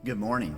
Good morning.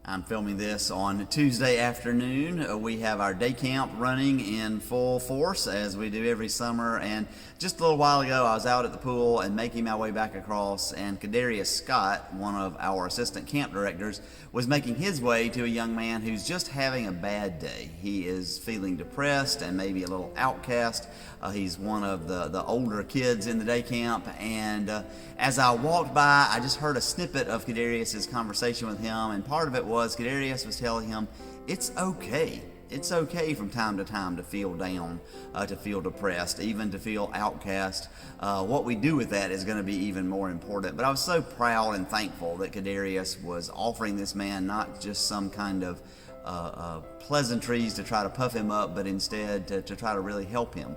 I'm filming this on Tuesday afternoon. We have our day camp running in full force as we do every summer, and just a little while ago I was out at the pool and making my way back across, and Kadarius Scott, one of our assistant camp directors, was making his way to a young man who's just having a bad day. He is feeling depressed and maybe a little outcast. He's one of the older kids in the day camp, and as I walked by, I just heard a snippet of Kadarius' conversation with him, and part of it was Kadarius was telling him, it's okay. It's okay from time to time to feel down, to feel depressed, even to feel outcast. What we do with that is going to be even more important. But I was so proud and thankful that Kadarius was offering this man not just some kind of pleasantries to try to puff him up, but instead to try to really help him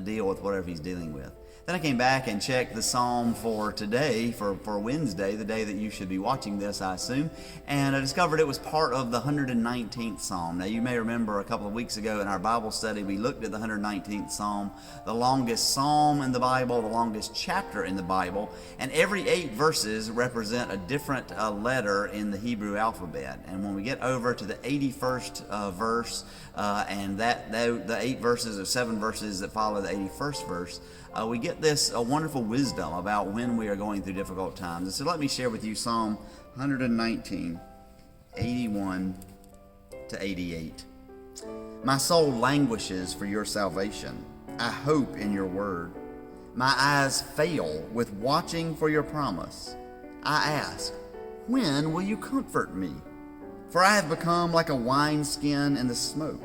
deal with whatever he's dealing with. Then I came back and checked the psalm for today, for Wednesday, the day that you should be watching this, I assume, and I discovered it was part of the 119th psalm. Now, you may remember a couple of weeks ago in our Bible study, we looked at the 119th psalm, the longest psalm in the Bible, the longest chapter in the Bible, and every 8 verses represent a different letter in the Hebrew alphabet. And when we get over to the 81st verse, and the 8 verses or 7 verses that follow the 81st verse, we get this wonderful wisdom about when we are going through difficult times. And so let me share with you Psalm 119, 81 to 88. My soul languishes for your salvation. I hope in your word. My eyes fail with watching for your promise. I ask, when will you comfort me? For I have become like a wineskin in the smoke,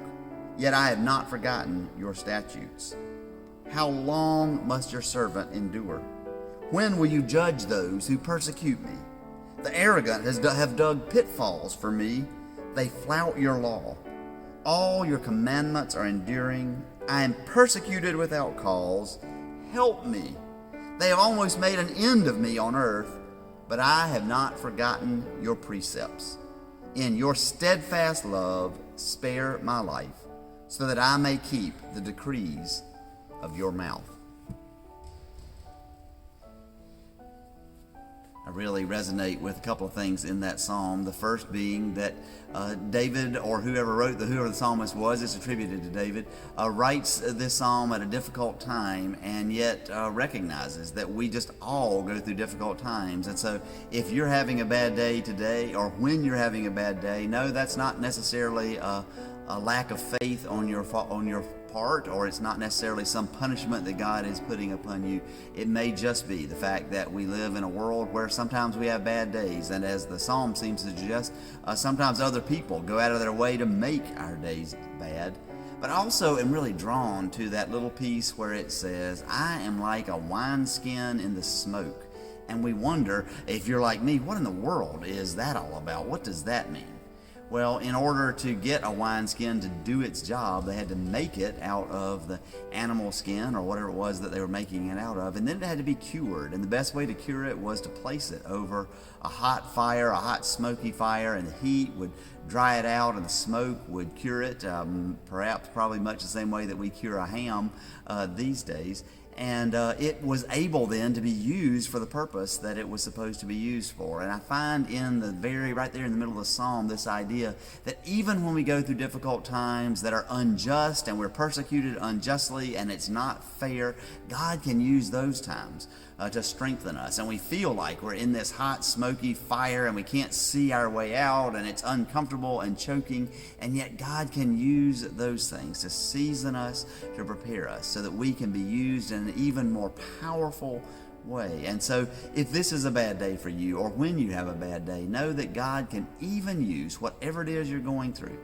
yet I have not forgotten your statutes. How long must your servant endure? When will you judge those who persecute me? The arrogant have dug pitfalls for me. They flout your law. All your commandments are enduring. I am persecuted without cause. Help me. They have almost made an end of me on earth, but I have not forgotten your precepts. In your steadfast love, spare my life, so that I may keep the decrees of your mouth. I really resonate with a couple of things in that psalm. The first being that David, or whoever the psalmist was, it's attributed to David, writes this psalm at a difficult time, and yet recognizes that we just all go through difficult times. And so if you're having a bad day today, or when you're having a bad day, no, that's not necessarily a lack of faith on your part, or it's not necessarily some punishment that God is putting upon you. It may just be the fact that we live in a world where sometimes we have bad days, and as the psalm seems to suggest, sometimes other people go out of their way to make our days bad. But I also am really drawn to that little piece where it says, I am like a wineskin in the smoke. And we wonder, if you're like me, what in the world is that all about? What does that mean? Well, in order to get a wineskin to do its job, they had to make it out of the animal skin or whatever it was that they were making it out of, and then it had to be cured. And the best way to cure it was to place it over a hot fire, a hot smoky fire, and the heat would dry it out and the smoke would cure it, probably much the same way that we cure a ham these days. And it was able then to be used for the purpose that it was supposed to be used for. And I find right there in the middle of the psalm, this idea that even when we go through difficult times that are unjust and we're persecuted unjustly and it's not fair, God can use those times to strengthen us. And we feel like we're in this hot, smoky fire and we can't see our way out and it's uncomfortable and choking, and yet God can use those things to season us, to prepare us so that we can be used in an even more powerful way. And so if this is a bad day for you, or when you have a bad day, know that God can even use whatever it is you're going through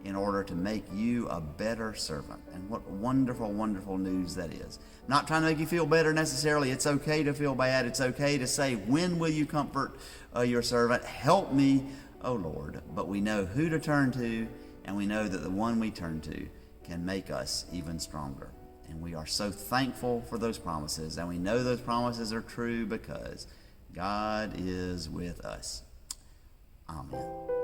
in order to make you a better servant. And what wonderful, wonderful news that is. I'm not trying to make you feel better necessarily. It's okay to feel bad. It's okay to say, when will you comfort your servant? Help me, O Lord. But we know who to turn to, and we know that the one we turn to can make us even stronger. And we are so thankful for those promises, and we know those promises are true because God is with us. Amen.